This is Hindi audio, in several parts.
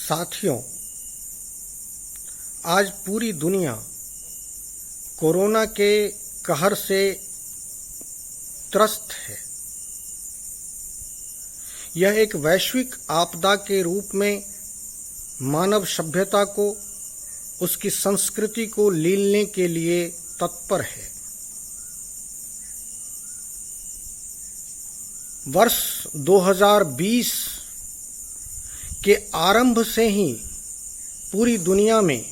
साथियों, आज पूरी दुनिया कोरोना के कहर से त्रस्त है। यह एक वैश्विक आपदा के रूप में मानव सभ्यता को, उसकी संस्कृति को लीलने के लिए तत्पर है। वर्ष 2020 के आरंभ से ही पूरी दुनिया में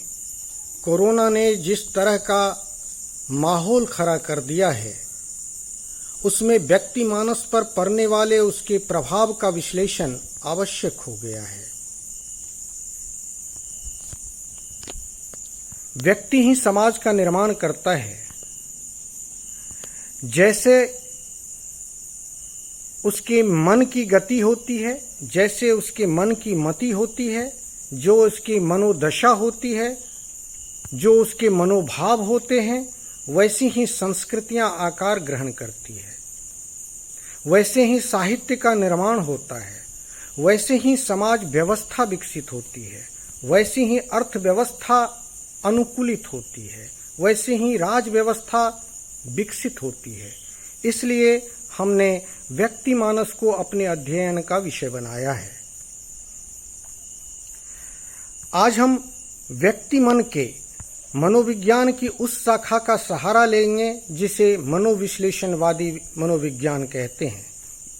कोरोना ने जिस तरह का माहौल खड़ा कर दिया है, उसमें व्यक्ति मानस पर पड़ने वाले उसके प्रभाव का विश्लेषण आवश्यक हो गया है। व्यक्ति ही समाज का निर्माण करता है। जैसे उसके मन की गति होती है, जैसे उसके मन की मति होती है, जो उसकी मनोदशा होती है, जो उसके मनोभाव होते हैं, वैसी ही संस्कृतियां आकार ग्रहण करती है। वैसे ही साहित्य का निर्माण होता है, वैसे ही समाज व्यवस्था विकसित होती है, वैसी ही अर्थव्यवस्था अनुकूलित होती है, वैसे ही राज व्यवस्था विकसित होती है। इसलिए हमने व्यक्ति मानस को अपने अध्ययन का विषय बनाया है। आज हम व्यक्ति मन के मनोविज्ञान की उस शाखा का सहारा लेंगे जिसे मनोविश्लेषणवादी मनोविज्ञान कहते हैं।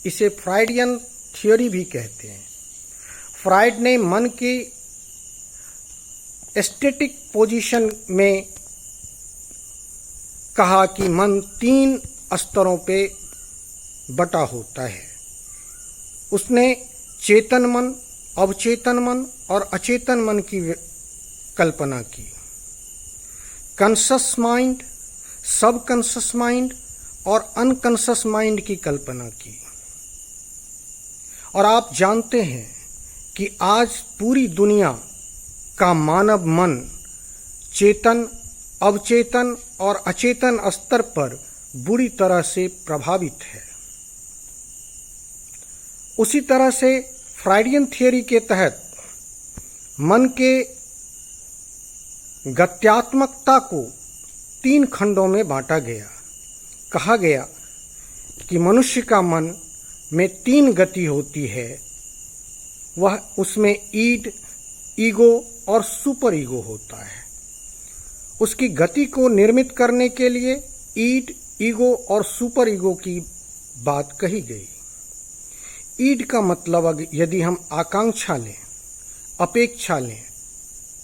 इसे फ्राइडियन थ्योरी भी कहते हैं। फ्राइड ने मन की एस्थेटिक पोजीशन में कहा कि मन 3 स्तरों पे बटा होता है। उसने चेतन मन, अवचेतन मन और अचेतन मन की कल्पना की। कॉन्शस माइंड, सबकॉन्शस माइंड और अनकॉन्शस माइंड की कल्पना की। और आप जानते हैं कि आज पूरी दुनिया का मानव मन चेतन, अवचेतन और अचेतन स्तर पर बुरी तरह से प्रभावित है। उसी तरह से फ्राइडियन थियरी के तहत मन के गत्यात्मकता को 3 खंडों में बांटा गया। कहा गया कि मनुष्य का मन में 3 गति होती है। वह उसमें ईड, ईगो और सुपर ईगो होता है। उसकी गति को निर्मित करने के लिए ईड, ईगो और सुपर ईगो की बात कही गई। ईड का मतलब यदि हम आकांक्षा लें, अपेक्षा लें,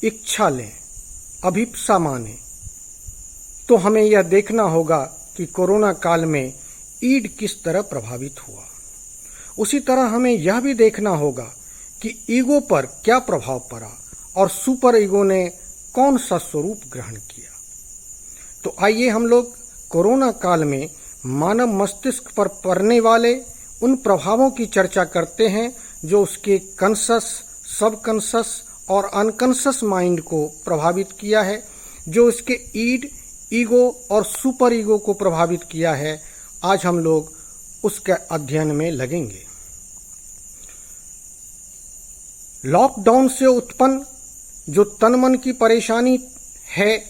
इच्छा लें, अभिप्सा माने, तो हमें यह देखना होगा कि कोरोना काल में ईड किस तरह प्रभावित हुआ। उसी तरह हमें यह भी देखना होगा कि ईगो पर क्या प्रभाव पड़ा और सुपर ईगो ने कौन सा स्वरूप ग्रहण किया। तो आइए हम लोग कोरोना काल में मानव मस्तिष्क पर पड़ने वाले उन प्रभावों की चर्चा करते हैं जो उसके कॉन्शस, सबकॉन्शस और अनकॉन्शस माइंड को प्रभावित किया है, जो उसके ईड, ईगो और सुपर ईगो को प्रभावित किया है। आज हम लोग उसके अध्ययन में लगेंगे। लॉकडाउन से उत्पन्न जो तन मन की परेशानी है,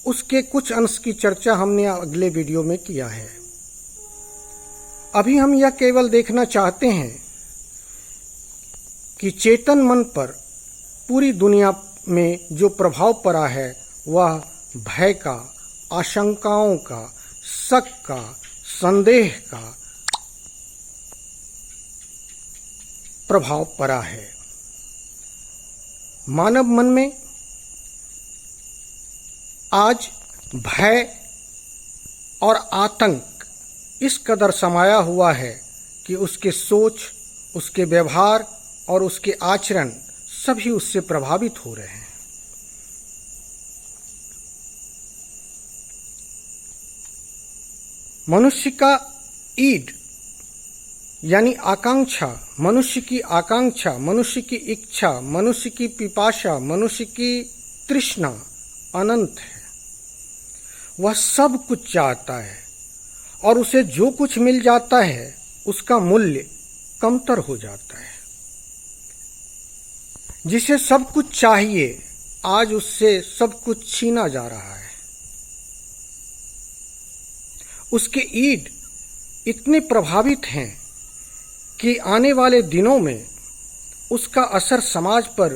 उसके कुछ अंश की चर्चा हमने अगले वीडियो में किया है। अभी हम यह केवल देखना चाहते हैं कि चेतन मन पर पूरी दुनिया में जो प्रभाव पड़ा है, वह भय का, आशंकाओं का, शक का, संदेह का प्रभाव पड़ा है। मानव मन में आज भय और आतंक इस कदर समाया हुआ है कि उसके सोच, उसके व्यवहार और उसके आचरण सभी उससे प्रभावित हो रहे हैं। मनुष्य का ईड यानी आकांक्षा, मनुष्य की आकांक्षा, मनुष्य की इच्छा, मनुष्य की पिपाशा, मनुष्य की तृष्णा अनंत है। वह सब कुछ चाहता है और उसे जो कुछ मिल जाता है उसका मूल्य कमतर हो जाता है। जिसे सब कुछ चाहिए, आज उससे सब कुछ छीना जा रहा है। उसके ईड इतने प्रभावित हैं कि आने वाले दिनों में उसका असर समाज पर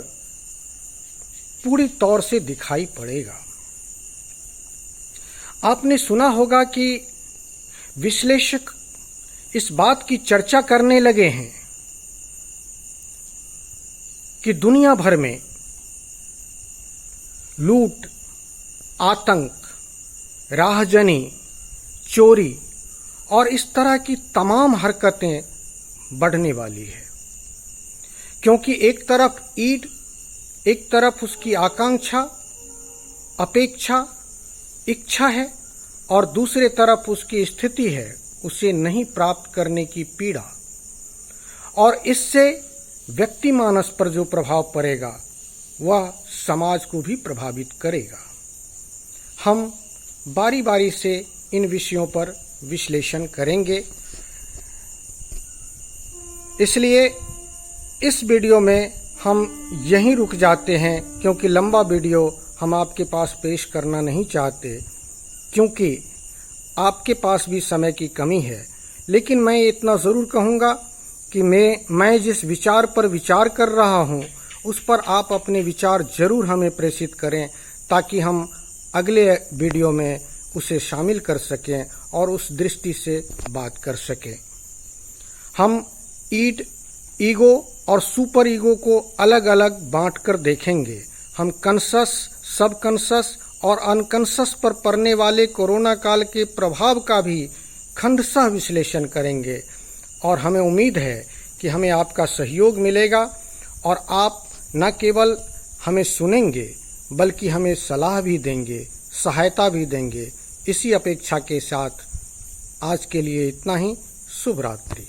पूरी तौर से दिखाई पड़ेगा। आपने सुना होगा कि विश्लेषक इस बात की चर्चा करने लगे हैं कि दुनिया भर में लूट, आतंक, राहजनी, चोरी और इस तरह की तमाम हरकतें बढ़ने वाली है, क्योंकि एक तरफ ईड, एक तरफ उसकी आकांक्षा, अपेक्षा, इच्छा है और दूसरे तरफ उसकी स्थिति है उसे नहीं प्राप्त करने की पीड़ा। और इससे व्यक्ति मानस पर जो प्रभाव पड़ेगा वह समाज को भी प्रभावित करेगा। हम बारी बारी से इन विषयों पर विश्लेषण करेंगे। इसलिए इस वीडियो में हम यहीं रुक जाते हैं, क्योंकि लंबा वीडियो हम आपके पास पेश करना नहीं चाहते, क्योंकि आपके पास भी समय की कमी है। लेकिन मैं इतना ज़रूर कहूँगा कि मैं जिस विचार पर विचार कर रहा हूँ उस पर आप अपने विचार जरूर हमें प्रेषित करें, ताकि हम अगले वीडियो में उसे शामिल कर सकें और उस दृष्टि से बात कर सकें। हम ईड, ईगो और सुपर ईगो को अलग अलग बांटकर देखेंगे। हम कॉन्शस, सब कॉन्शस और अनकॉन्शस पर पड़ने वाले कोरोना काल के प्रभाव का भी खंडशः विश्लेषण करेंगे और हमें उम्मीद है कि हमें आपका सहयोग मिलेगा और आप न केवल हमें सुनेंगे बल्कि हमें सलाह भी देंगे, सहायता भी देंगे। इसी अपेक्षा के साथ आज के लिए इतना ही। शुभ रात्रि।